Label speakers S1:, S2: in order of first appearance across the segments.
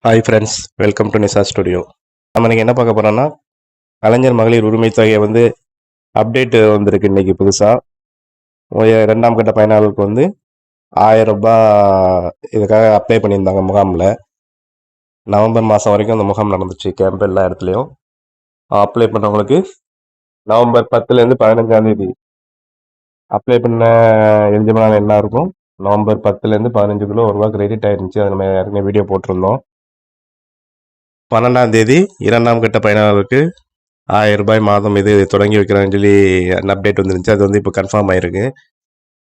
S1: Hi friends, welcome to Nisa studio. நம்ம இன்றைக்கி என்ன பார்க்க போகிறோன்னா, கலைஞர் மகளிர் உரிமை தொகையை அப்டேட் வந்திருக்கு இன்றைக்கி புதுசாக. ரெண்டாம் கட்ட பயனாளர்களுக்கு 1000 ரூபாய் இதுக்காக அப்ளை பண்ணியிருந்தாங்க முகாமில். நவம்பர் மாதம் வரைக்கும் அந்த முகாம் நடந்துச்சு. கேம்ப் எல்லா இடத்துலையும் அப்ளை பண்ணவங்களுக்கு நவம்பர் 10லேருந்து 15ஆம் தேதி அப்ளை பண்ண எலிஜிபிளான என்ன இருக்கும். நவம்பர் 10லேருந்து 15க்குள்ளே ரூபா கிரெடிட் ஆயிருந்துச்சு. அதை நம்ம ஏற்கனவே வீடியோ போட்டிருந்தோம். 12ஆம் தேதி இரண்டாம் கட்ட பயனாளருக்கு 1000 ரூபாய் மாதம் இது தொடங்கி வைக்கிறாங்கன்னு சொல்லி அந்த அப்டேட் வந்துருந்துச்சு. அது இப்போ கன்ஃபார்ம் ஆயிருக்கு.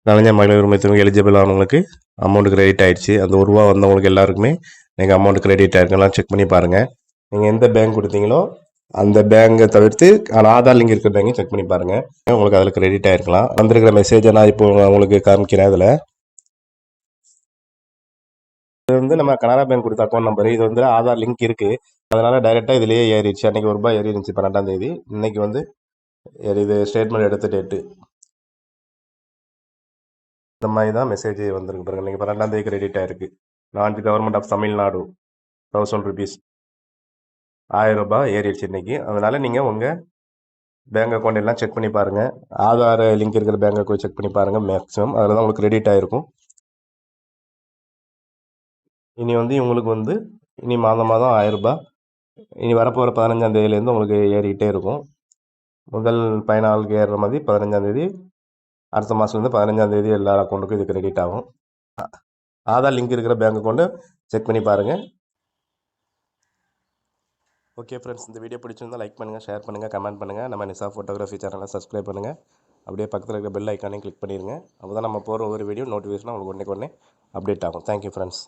S1: கலைஞர் மகளிர் உரிமை தொகை எலிஜிபிள் ஆனவங்களுக்கு அமௌண்ட் கிரெடிட் ஆயிடுச்சு. அந்த ரூபா வந்தவங்களுக்கு எல்லாருக்குமே நீங்கள் அமௌண்ட் கிரெடிட் ஆயிருக்கலாம். செக் பண்ணி பாருங்கள். நீங்கள் எந்த பேங்க் கொடுத்தீங்களோ அந்த பேங்கை தவிர்த்து ஆதார் லிங்க் இருக்கிற பேங்கையும் செக் பண்ணி பாருங்கள். உங்களுக்கு அதில் கிரெடிட் ஆயிருக்கலாம். வந்திருக்கிற மெசேஜை நான் இப்போ உங்களுக்கு காமிக்கிறேன். அதில் இது நம்ம கனரா பேங்க் கொடுத்த அக்கௌண்ட் நம்பர். இது ஆதார் லிங்க் இருக்குது. அதனால் டைரெக்டாக இதுலேயே ஏறிடுச்சு. அன்றைக்கி ரூபாய் ஏறி இருந்துச்சு 12ஆம் தேதி. இன்றைக்கி இது ஸ்டேட்மெண்ட் எடுத்த டேட்டு. இந்த மாதிரி தான் மெசேஜ் வந்திருக்கு பாருங்கள். இன்றைக்கி 12ஆம் தேதி கிரெடிட் ஆகிருக்கு. Launch government of Tamil Nadu 1000 rupees 1000 ரூபாய் ஏறிடுச்சு இன்றைக்கி. அதனால் நீங்கள் உங்கள் பேங்க் அக்கௌண்ட் எல்லாம் செக் பண்ணி பாருங்கள். ஆதார் லிங்க் இருக்கிற பேங்க் அக்கௌண்ட் செக் பண்ணி பாருங்கள். மேக்ஸிமம் அதில் தான் உங்களுக்கு கிரெடிட் ஆகிருக்கும். இனி இவங்களுக்கு இனி மாதம் 1000 ரூபாய் இனி வரப்போகிற 15ஆம் தேதியிலேருந்து உங்களுக்கு ஏறிக்கிட்டே இருக்கும். முதல் பயனாளுக்கு ஏறுற மாதிரி 15ஆம் தேதி, அடுத்த மாதத்துலேருந்து 15ஆம் தேதி எல்லா அக்கௌண்ட்டுக்கும் இது கிரெடிட் ஆகும். ஆதார் லிங்க் இருக்கிற பேங்க் அக்கௌண்ட்டு செக் பண்ணி பாருங்கள். ஓகே ஃப்ரெண்ட்ஸ், இந்த வீடியோ பிடிச்சிருந்தால் லைக் பண்ணுங்கள், ஷேர் பண்ணுங்கள், கமெண்ட் பண்ணுங்கள். நம்ம நிசா ஃபோட்டோகிராஃபி சேனலை சப்ஸ்கிரைப் பண்ணுங்கள். அப்படியே பக்கத்தில் இருக்கிற பெல் ஐக்கானையும் கிளிக் பண்ணிடுங்க. அப்போ தான் நம்ம போகிற ஒவ்வொரு வீடியோ நோட்டிஃபிகேஷனாக உங்களுக்கு உடனே அப்டேட் ஆகும். Thank you friends.